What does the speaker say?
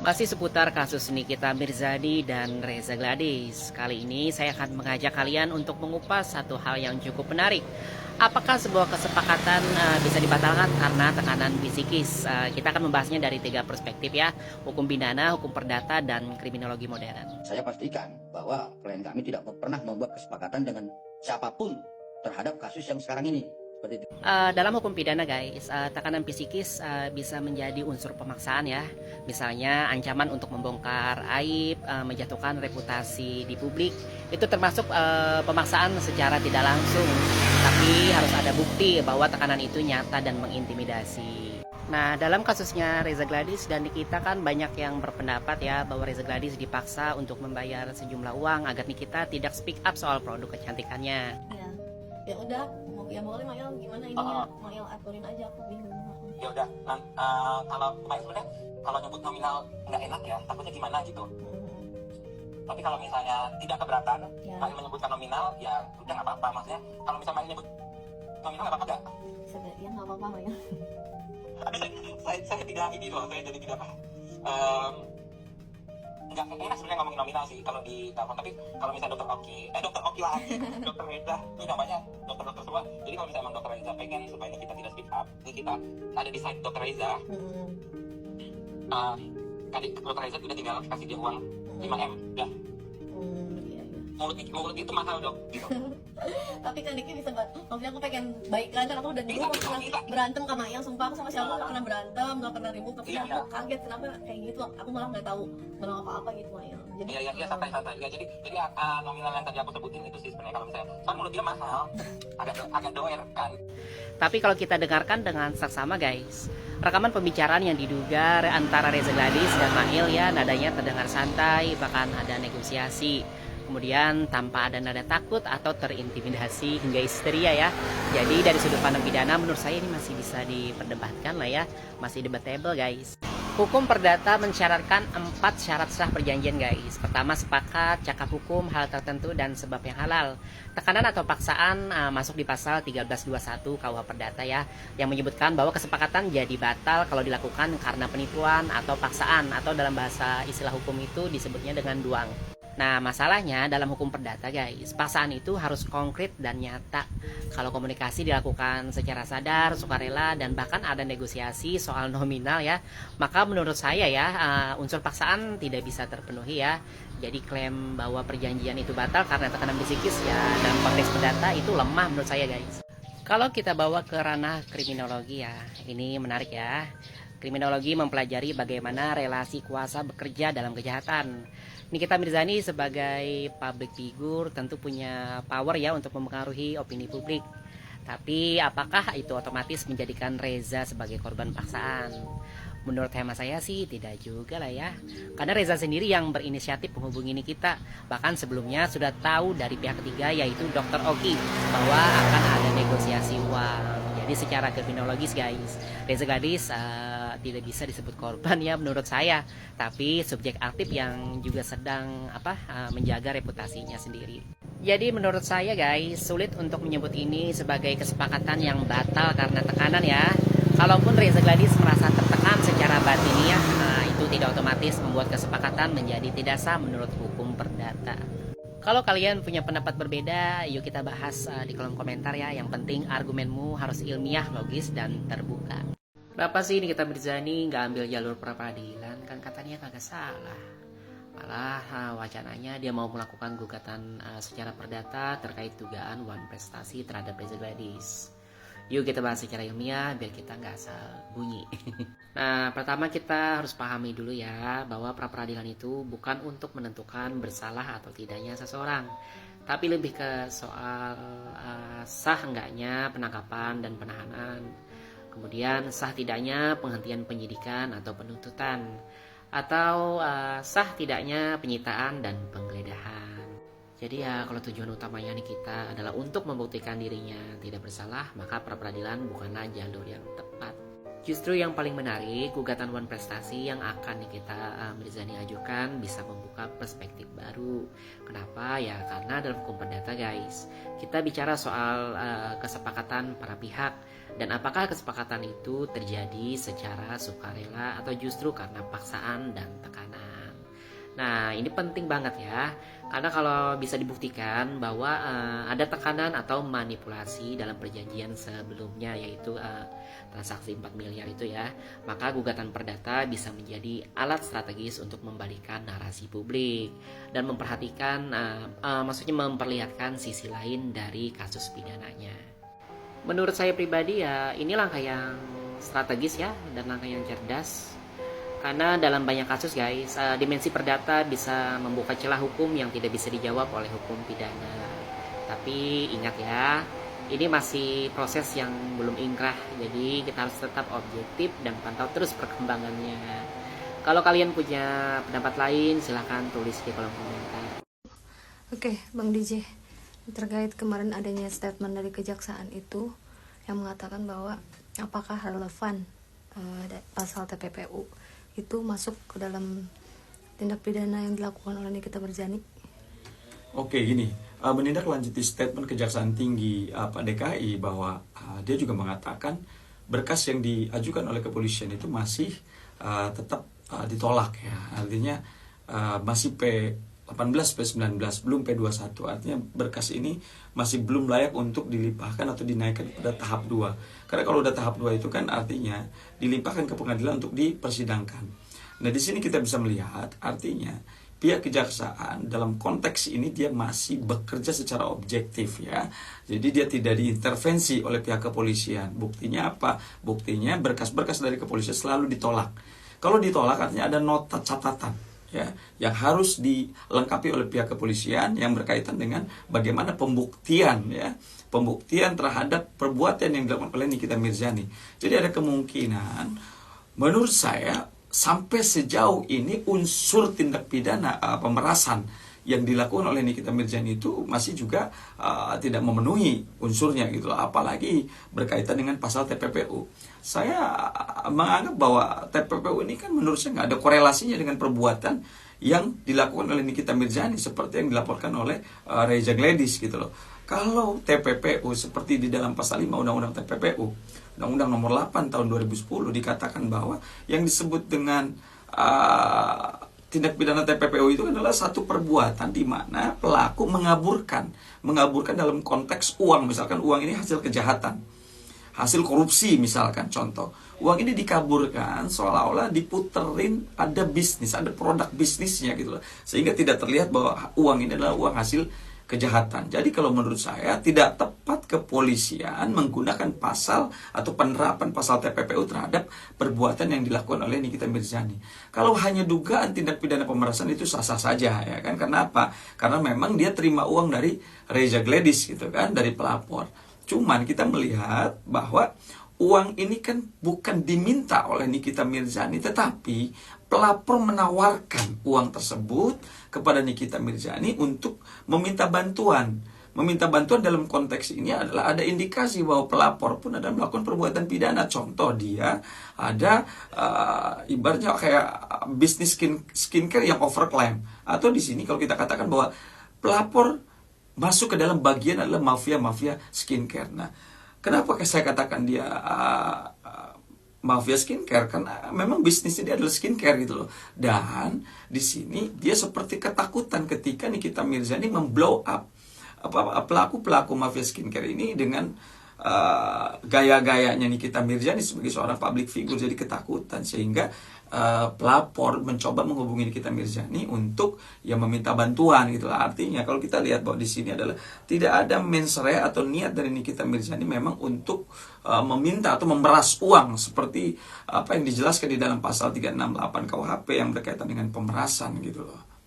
Masih seputar kasus Nikita Mirzani dan Reza Gladys. Kali ini saya akan mengajak kalian untuk mengupas satu hal yang cukup menarik. Apakah sebuah kesepakatan bisa dibatalkan karena tekanan psikis? Kita akan membahasnya dari tiga perspektif ya. Hukum pidana, hukum perdata, dan kriminologi modern. Saya pastikan bahwa klien kami tidak pernah membuat kesepakatan dengan siapapun terhadap kasus yang sekarang ini. Seperti itu. Dalam hukum pidana guys, tekanan psikis bisa menjadi unsur pemaksaan ya. Misalnya ancaman untuk membongkar aib, menjatuhkan reputasi di publik. Itu termasuk pemaksaan secara tidak langsung. Tapi harus ada bukti bahwa tekanan itu nyata dan mengintimidasi. Nah, dalam kasusnya Reza Gladys dan Nikita kan banyak yang berpendapat ya bahwa Reza Gladys dipaksa untuk membayar sejumlah uang agar Nikita tidak speak up soal produk kecantikannya. Ya udah, ya boleh Mail gimana ini ya, Mail aturin aja, aku bingung. Ya udah, kalau Mail sebenarnya kalau nyebut nominal nggak enak ya, takutnya gimana gitu. Tapi kalau misalnya tidak keberatan, Ya. Mail menyebutkan nominal, ya udah nggak apa-apa. Maksudnya kalau misalnya Mail nyebut nominal nggak apa-apa nggak? Sebenarnya nggak apa-apa Mail. Tapi saya tidak ini loh, saya jadi tidak apa. Nggak enak sebenarnya ngomongin nominal sih kalau di telepon. Tapi kalau misalnya dokter Oki lah, dokter Reza, ini namanya dokter semua. Jadi kalau misalnya emang dokter Reza pengen supaya kita tidak speak up, ini kita ada di side dokter Reza. Dokter Reza udah tinggal kasih dia uang 5M, udah. Iya. Mulut itu mahal dok, gitu. Tapi kan Diki bisa maksudnya aku pengen baikan, kan aku udah dulu nggak pernah berantem sama yang sumpah, aku sama siapa nggak pernah berantem, nggak pernah ribut, tapi Iya, aku kaget kenapa kayak gitu, aku malah nggak tahu belum apa-apa gitu Mail. Jadi Iya santai. Ya, jadi nominal yang tadi aku sebutin itu sih sebenarnya kalau misalnya soal mulut dia mahal, agak doer kan. Tapi kalau kita dengarkan dengan saksama guys, rekaman pembicaraan yang diduga antara Reza Gladys dan Mail ya, nadanya terdengar santai, bahkan ada negosiasi. Kemudian tanpa ada nada takut atau terintimidasi hingga histeria ya. Jadi dari sudut pandang pidana menurut saya ini masih bisa diperdebatkan lah ya, masih debatable guys. Hukum perdata mensyaratkan 4 syarat sah perjanjian guys. Pertama, sepakat, cakap hukum, hal tertentu, dan sebab yang halal. Tekanan atau paksaan masuk di pasal 1321 KUH Perdata ya, yang menyebutkan bahwa kesepakatan jadi batal kalau dilakukan karena penipuan atau paksaan, atau dalam bahasa istilah hukum itu disebutnya dengan duang. Nah, masalahnya dalam hukum perdata guys, paksaan itu harus konkret dan nyata. Kalau komunikasi dilakukan secara sadar, sukarela, dan bahkan ada negosiasi soal nominal ya, maka menurut saya ya, unsur paksaan tidak bisa terpenuhi ya. Jadi klaim bahwa perjanjian itu batal karena tekanan psikis ya, dalam konteks perdata itu lemah menurut saya guys. Kalau kita bawa ke ranah kriminologi ya, ini menarik ya. Kriminologi mempelajari bagaimana relasi kuasa bekerja dalam kejahatan. Nikita Mirzani sebagai public figure tentu punya power ya untuk mempengaruhi opini publik. Tapi apakah itu otomatis menjadikan Reza sebagai korban paksaan? Menurut hemat saya sih tidak juga lah ya. Karena Reza sendiri yang berinisiatif menghubungi Nikita. Bahkan sebelumnya sudah tahu dari pihak ketiga yaitu Dr. Oki bahwa akan ada negosiasi uang. Jadi secara kriminologis guys, Reza Gladys tidak bisa disebut korban ya menurut saya. Tapi subjek aktif yang juga sedang menjaga reputasinya sendiri. Jadi menurut saya guys, sulit untuk menyebut ini sebagai kesepakatan yang batal karena tekanan ya. Kalaupun Reza Gladys merasa tertekan secara batiniah, itu tidak otomatis membuat kesepakatan menjadi tidak sah menurut hukum perdata. Kalau kalian punya pendapat berbeda, yuk kita bahas di kolom komentar ya. Yang penting argumenmu harus ilmiah, logis, dan terbuka. Kenapa sih Nikita Mirzani nggak ambil jalur pra-peradilan? Kan katanya kagak salah. Malah wacananya dia mau melakukan gugatan secara perdata terkait dugaan wan prestasi terhadap Reza Gladys. Yuk kita bahas secara ilmiah biar kita nggak asal bunyi. Nah, pertama kita harus pahami dulu ya bahwa pra-peradilan itu bukan untuk menentukan bersalah atau tidaknya seseorang, tapi lebih ke soal sah enggaknya penangkapan dan penahanan. Kemudian sah tidaknya penghentian penyidikan atau penuntutan, atau sah tidaknya penyitaan dan penggeledahan. Jadi ya kalau tujuan utamanya nih kita adalah untuk membuktikan dirinya tidak bersalah, maka pra-peradilan bukanlah jalur yang tepat. Justru yang paling menarik, gugatan wan prestasi yang akan Nikita Mirzani ajukan bisa membuka perspektif baru. Kenapa? Ya karena dalam hukum perdata guys, kita bicara soal kesepakatan para pihak. Dan apakah kesepakatan itu terjadi secara sukarela atau justru karena paksaan dan tekanan? Nah, ini penting banget ya, karena kalau bisa dibuktikan bahwa ada tekanan atau manipulasi dalam perjanjian sebelumnya, yaitu transaksi 4 miliar itu ya, maka gugatan perdata bisa menjadi alat strategis untuk membalikan narasi publik dan memperhatikan, maksudnya memperlihatkan sisi lain dari kasus pidananya. Menurut saya pribadi ya, ini langkah yang strategis ya, dan langkah yang cerdas. Karena dalam banyak kasus guys, dimensi perdata bisa membuka celah hukum yang tidak bisa dijawab oleh hukum pidana. Tapi ingat ya, ini masih proses yang belum inkrah, jadi kita harus tetap objektif dan pantau terus perkembangannya. Kalau kalian punya pendapat lain, silahkan tulis di kolom komentar. Oke, Bang DJ, terkait kemarin adanya statement dari kejaksaan itu yang mengatakan bahwa apakah relevan pasal TPPU itu masuk ke dalam tindak pidana yang dilakukan oleh Nikita Mirzani? Oke, gini, menindaklanjuti statement Kejaksaan Tinggi Pak DKI bahwa dia juga mengatakan berkas yang diajukan oleh kepolisian itu masih tetap ditolak ya. Artinya masih P18, P19, belum P21. Artinya berkas ini masih belum layak untuk dilimpahkan atau dinaikkan pada tahap 2. Karena kalau udah tahap 2 itu kan artinya dilimpahkan ke pengadilan untuk dipersidangkan. Nah, di sini kita bisa melihat artinya pihak kejaksaan dalam konteks ini dia masih bekerja secara objektif ya. Jadi dia tidak diintervensi oleh pihak kepolisian. Buktinya apa? Buktinya berkas-berkas dari kepolisian selalu ditolak. Kalau ditolak artinya ada nota catatan ya yang harus dilengkapi oleh pihak kepolisian yang berkaitan dengan bagaimana pembuktian ya, pembuktian terhadap perbuatan yang dilakukan oleh Nikita Mirzani. Jadi ada kemungkinan menurut saya sampai sejauh ini unsur tindak pidana pemerasan yang dilakukan oleh Nikita Mirzani itu masih juga tidak memenuhi unsurnya gitu loh. Apalagi berkaitan dengan pasal TPPU. Saya menganggap bahwa TPPU ini kan menurut saya nggak ada korelasinya dengan perbuatan yang dilakukan oleh Nikita Mirzani seperti yang dilaporkan oleh Reza Gladys gitu loh. Kalau TPPU seperti di dalam pasal 5 Undang-Undang TPPU, Undang-Undang nomor 8 tahun 2010 dikatakan bahwa yang disebut dengan tindak pidana TPPU itu adalah satu perbuatan di mana pelaku mengaburkan dalam konteks uang, misalkan uang ini hasil kejahatan, hasil korupsi misalkan contoh. Uang ini dikaburkan seolah-olah diputerin ada bisnis, ada produk bisnisnya gitu loh. Sehingga tidak terlihat bahwa uang ini adalah uang hasil kejahatan. Jadi kalau menurut saya tidak tepat kepolisian menggunakan pasal atau penerapan pasal TPPU terhadap perbuatan yang dilakukan oleh Nikita Mirzani. Kalau hanya dugaan tindak pidana pemerasan itu sah-sah saja ya kan. Karena apa? Karena memang dia terima uang dari Reza Gladys gitu kan, dari pelapor. Cuman kita melihat bahwa uang ini kan bukan diminta oleh Nikita Mirzani, tetapi pelapor menawarkan uang tersebut kepada Nikita Mirzani untuk meminta bantuan. Meminta bantuan dalam konteks ini adalah ada indikasi bahwa pelapor pun ada melakukan perbuatan pidana. Contoh dia ada ibaratnya kayak bisnis skincare yang overclaim. Atau di sini kalau kita katakan bahwa pelapor masuk ke dalam bagian adalah mafia-mafia skincare. Nah, kenapa saya katakan dia mafia skincare? Karena memang bisnisnya dia adalah skincare gitu loh. Dan di sini dia seperti ketakutan ketika Nikita Mirzani memblow up pelaku-pelaku mafia skincare ini dengan gaya-gayanya Nikita Mirzani sebagai seorang public figure, jadi ketakutan sehingga pelapor mencoba menghubungi Nikita Mirzani untuk ya meminta bantuan gitu lah. Artinya kalau kita lihat bahwa di sini adalah tidak ada mens rea atau niat dari Nikita Mirzani memang untuk meminta atau memeras uang seperti apa yang dijelaskan di dalam pasal 368 KUHP yang berkaitan dengan pemerasan gitu loh.